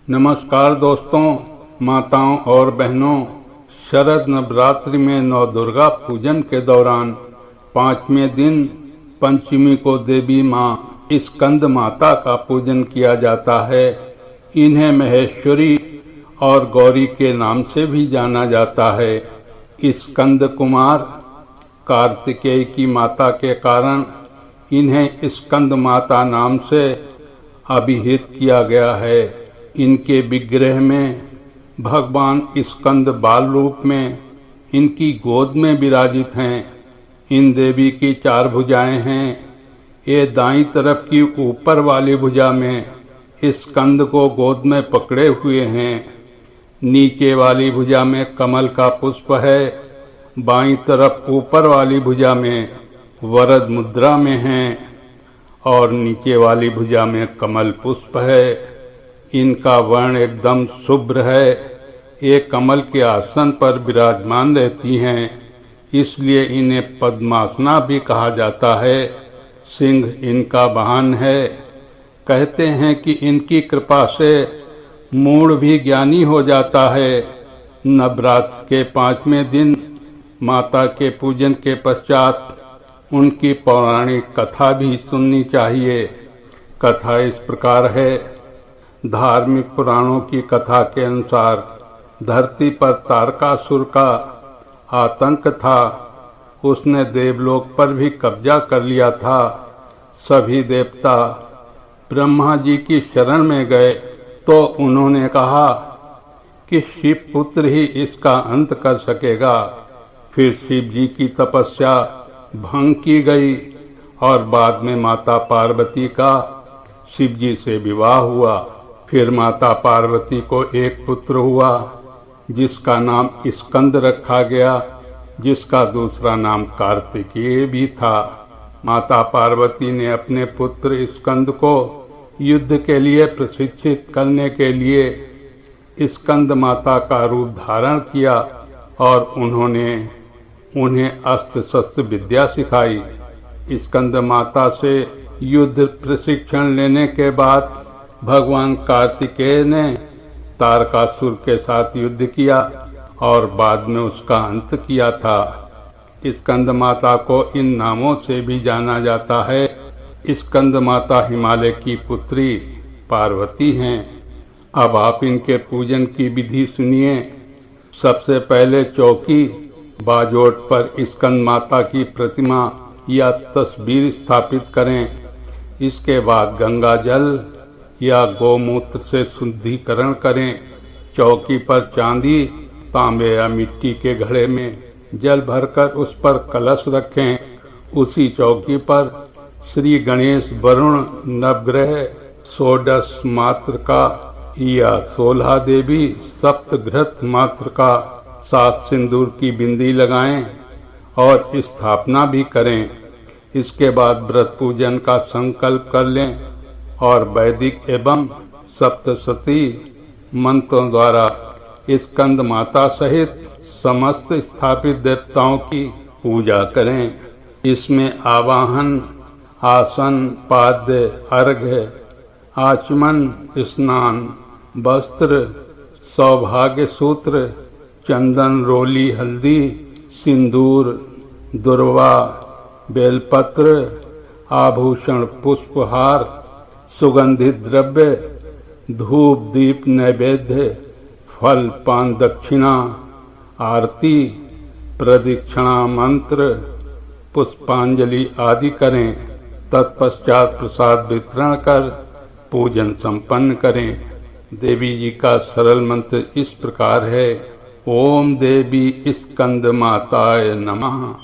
नमस्कार दोस्तों, माताओं और बहनों। शरद नवरात्रि में नौ दुर्गा पूजन के दौरान 5वें दिन पंचमी को देवी माँ स्कंद माता का पूजन किया जाता है। इन्हें महेश्वरी और गौरी के नाम से भी जाना जाता है। स्कंद कुमार कार्तिकेय की माता के कारण इन्हें स्कंद माता नाम से अभिहित किया गया है। इनके विग्रह में भगवान स्कंद बाल रूप में इनकी गोद में विराजित हैं। इन देवी की 4 भुजाएं हैं। ये दाईं तरफ की ऊपर वाली भुजा में स्कंद को गोद में पकड़े हुए हैं। नीचे वाली भुजा में कमल का पुष्प है। बाईं तरफ ऊपर वाली भुजा में वरद मुद्रा में हैं और नीचे वाली भुजा में कमल पुष्प है। इनका वर्ण एकदम शुभ्र है। ये कमल के आसन पर विराजमान रहती हैं, इसलिए इन्हें पद्मासना भी कहा जाता है। सिंह इनका वाहन है। कहते हैं कि इनकी कृपा से मूढ़ भी ज्ञानी हो जाता है। नवरात्र के 5वें दिन माता के पूजन के पश्चात उनकी पौराणिक कथा भी सुननी चाहिए। कथा इस प्रकार है। धार्मिक पुराणों की कथा के अनुसार धरती पर तारकासुर का आतंक था। उसने देवलोक पर भी कब्जा कर लिया था। सभी देवता ब्रह्मा जी की शरण में गए तो उन्होंने कहा कि शिव पुत्र ही इसका अंत कर सकेगा। फिर शिव जी की तपस्या भंग की गई और बाद में माता पार्वती का शिव जी से विवाह हुआ। फिर माता पार्वती को एक पुत्र हुआ जिसका नाम स्कंद रखा गया, जिसका दूसरा नाम कार्तिकेय भी था। माता पार्वती ने अपने पुत्र स्कंद को युद्ध के लिए प्रशिक्षित करने के लिए स्कंद माता का रूप धारण किया और उन्हें अस्त्र शस्त्र विद्या सिखाई। स्कंद माता से युद्ध प्रशिक्षण लेने के बाद भगवान कार्तिकेय ने तारकासुर के साथ युद्ध किया और बाद में उसका अंत किया था। स्कंद माता को इन नामों से भी जाना जाता है। स्कंद माता हिमालय की पुत्री पार्वती हैं। अब आप इनके पूजन की विधि सुनिए। सबसे पहले चौकी बाजोट पर स्कंद माता की प्रतिमा या तस्वीर स्थापित करें। इसके बाद गंगा जल या गोमूत्र से शुद्धिकरण करें। चौकी पर चांदी, तांबे या मिट्टी के घड़े में जल भरकर उस पर कलश रखें। उसी चौकी पर श्री गणेश, वरुण, नवग्रह, षोडश मात्र का या 16 देवी, सप्तघृत मात्र का 7 सिंदूर की बिंदी लगाएं और स्थापना भी करें। इसके बाद व्रत पूजन का संकल्प कर लें और वैदिक एवं सप्तशती मंत्रों द्वारा स्कंद माता सहित समस्त स्थापित देवताओं की पूजा करें। इसमें आवाहन, आसन, पाद्य, अर्घ्य, आचमन, स्नान, वस्त्र, सौभाग्य सूत्र, चंदन, रोली, हल्दी, सिंदूर, दुर्वा, बेलपत्र, आभूषण, पुष्पहार, सुगंधित द्रव्य, धूप, दीप, नैवेद्य, फल, पान, दक्षिणा, आरती, प्रदक्षिणा, मंत्र, पुष्पांजलि आदि करें। तत्पश्चात प्रसाद वितरण कर पूजन संपन्न करें। देवी जी का सरल मंत्र इस प्रकार है। ओम देवी स्कंद माताय नमः।